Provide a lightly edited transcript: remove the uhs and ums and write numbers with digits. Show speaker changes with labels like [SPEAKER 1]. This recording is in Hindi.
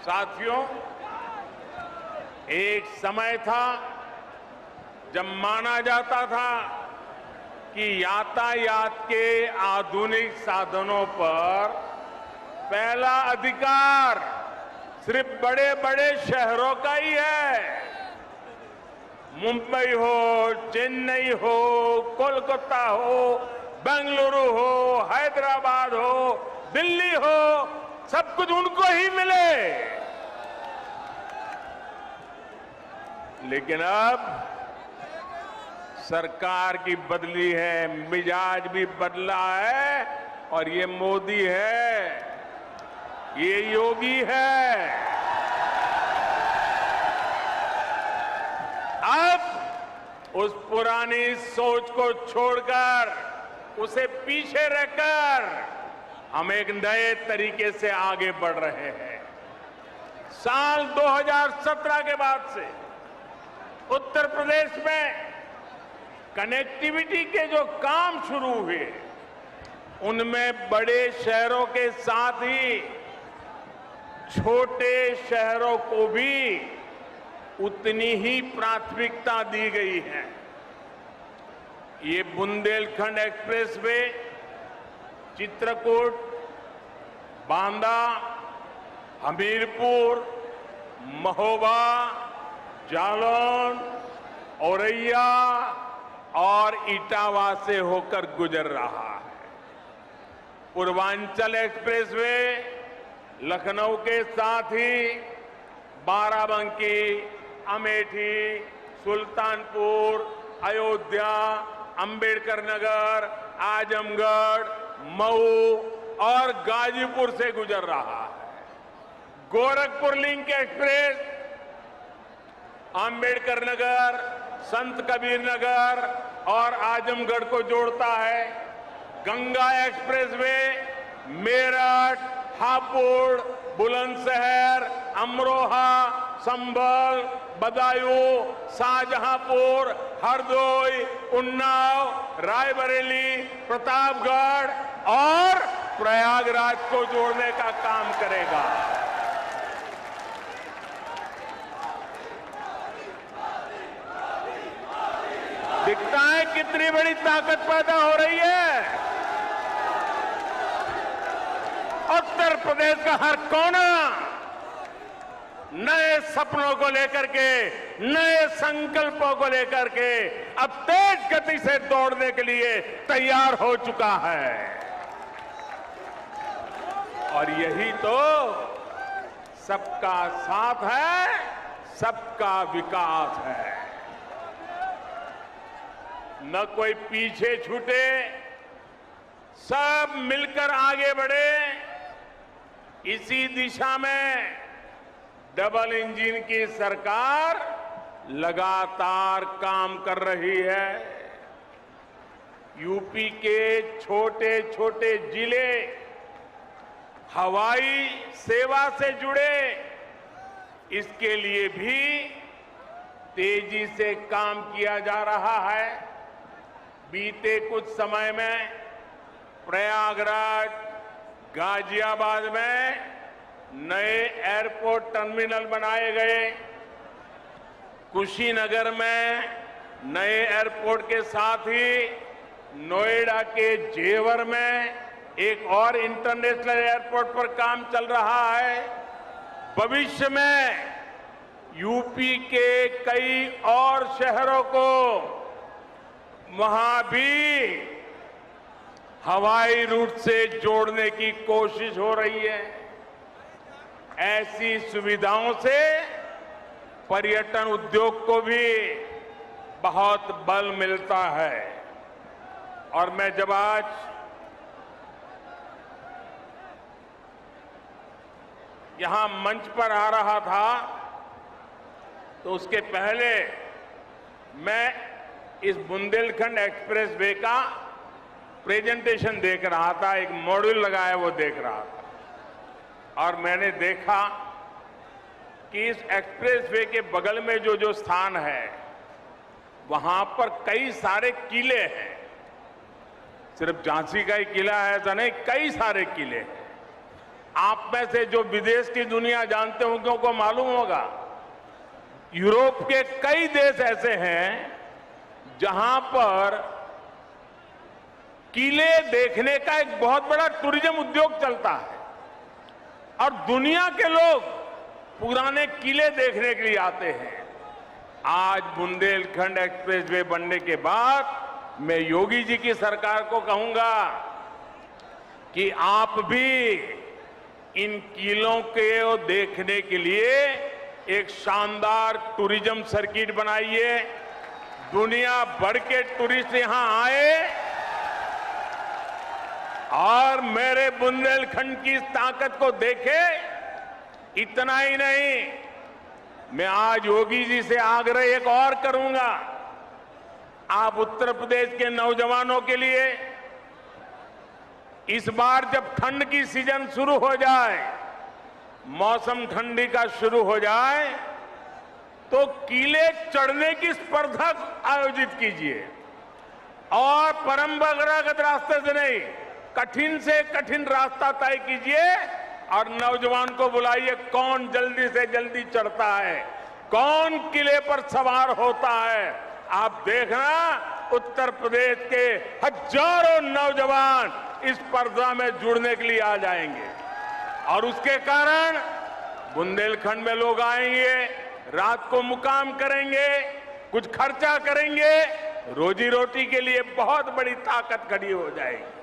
[SPEAKER 1] साथियों, एक समय था जब माना जाता था कि यातायात के आधुनिक साधनों पर पहला अधिकार सिर्फ बड़े बड़े शहरों का ही है। मुंबई हो, चेन्नई हो, कोलकाता हो, बेंगलुरु हो, हैदराबाद हो, दिल्ली हो, सब कुछ उनको ही मिले। लेकिन अब सरकार की बदली है, मिजाज भी बदला है और ये मोदी है, ये योगी है। अब उस पुरानी सोच को छोड़कर, उसे पीछे रखकर हम एक नए तरीके से आगे बढ़ रहे हैं। साल 2017 के बाद से उत्तर प्रदेश में कनेक्टिविटी के जो काम शुरू हुए, उनमें बड़े शहरों के साथ ही छोटे शहरों को भी उतनी ही प्राथमिकता दी गई है। ये बुंदेलखंड एक्सप्रेसवे चित्रकूट, बांदा, हमीरपुर, महोबा, जालौन, औरैया और इटावा से होकर गुजर रहा है। पूर्वांचल एक्सप्रेसवे लखनऊ के साथ ही बाराबंकी, अमेठी, सुल्तानपुर, अयोध्या, अंबेडकर नगर, आजमगढ़, मऊ और गाजीपुर से गुजर रहा है। गोरखपुर लिंक एक्सप्रेस अंबेडकर नगर, संत कबीर नगर और आजमगढ़ को जोड़ता है। गंगा एक्सप्रेसवे मेरठ, हापुड़, बुलंदशहर, अमरोहा, संभल, बदायूं, शाहजहांपुर, हरदोई, उन्नाव, रायबरेली, प्रतापगढ़ और प्रयागराज को जोड़ने का काम करेगा। दिखता है कितनी बड़ी ताकत पैदा हो रही है। उत्तर प्रदेश का हर कोना नए सपनों को लेकर के, नए संकल्पों को लेकर के अब तेज गति से दौड़ने के लिए तैयार हो चुका है। और यही तो सबका साथ है, सबका विकास है। न कोई पीछे छूटे, सब मिलकर आगे बढ़े। इसी दिशा में डबल इंजन की सरकार लगातार काम कर रही है। यूपी के छोटे छोटे जिले हवाई सेवा से जुड़े, इसके लिए भी तेजी से काम किया जा रहा है। बीते कुछ समय में प्रयागराज, गाजियाबाद में नए एयरपोर्ट टर्मिनल बनाए गए। कुशीनगर में नए एयरपोर्ट के साथ ही नोएडा के जेवर में एक और इंटरनेशनल एयरपोर्ट पर काम चल रहा है। भविष्य में यूपी के कई और शहरों को वहां भी हवाई रूट से जोड़ने की कोशिश हो रही है। ऐसी सुविधाओं से पर्यटन उद्योग को भी बहुत बल मिलता है। और मैं जब आज यहां मंच पर आ रहा था, तो उसके पहले मैं इस बुंदेलखंड एक्सप्रेसवे का प्रेजेंटेशन देख रहा था, एक मॉड्यूल लगाया वो देख रहा था। और मैंने देखा कि इस एक्सप्रेसवे के बगल में जो जो स्थान है, वहां पर कई सारे किले हैं। सिर्फ झांसी का ही किला है ऐसा नहीं, कई सारे किले हैं। आप में से जो विदेश की दुनिया जानते होंगे उनको मालूम होगा, यूरोप के कई देश ऐसे हैं जहां पर किले देखने का एक बहुत बड़ा टूरिज्म उद्योग चलता है और दुनिया के लोग पुराने किले देखने के लिए आते हैं। आज बुंदेलखंड एक्सप्रेसवे बनने के बाद मैं योगी जी की सरकार को कहूंगा कि आप भी इन किलों को देखने के लिए एक शानदार टूरिज्म सर्किट बनाइए। दुनिया भर के टूरिस्ट यहां आए और मेरे बुंदेलखंड की इस ताकत को देखे। इतना ही नहीं, मैं आज योगी जी से आग्रह एक और करूंगा। आप उत्तर प्रदेश के नौजवानों के लिए इस बार जब ठंड की सीजन शुरू हो जाए, मौसम ठंडी का शुरू हो जाए, तो किले चढ़ने की स्पर्धा आयोजित कीजिए और परंपरागत रास्ते से नहीं, कठिन से कठिन रास्ता तय कीजिए और नौजवान को बुलाइए। कौन जल्दी से जल्दी चढ़ता है, कौन किले पर सवार होता है, आप देखना उत्तर प्रदेश के हजारों नौजवान इस स्पर्धा में जुड़ने के लिए आ जाएंगे और उसके कारण बुंदेलखंड में लोग आएंगे, रात को मुकाम करेंगे, कुछ खर्चा करेंगे, रोजी रोटी के लिए बहुत बड़ी ताकत खड़ी हो जाएगी।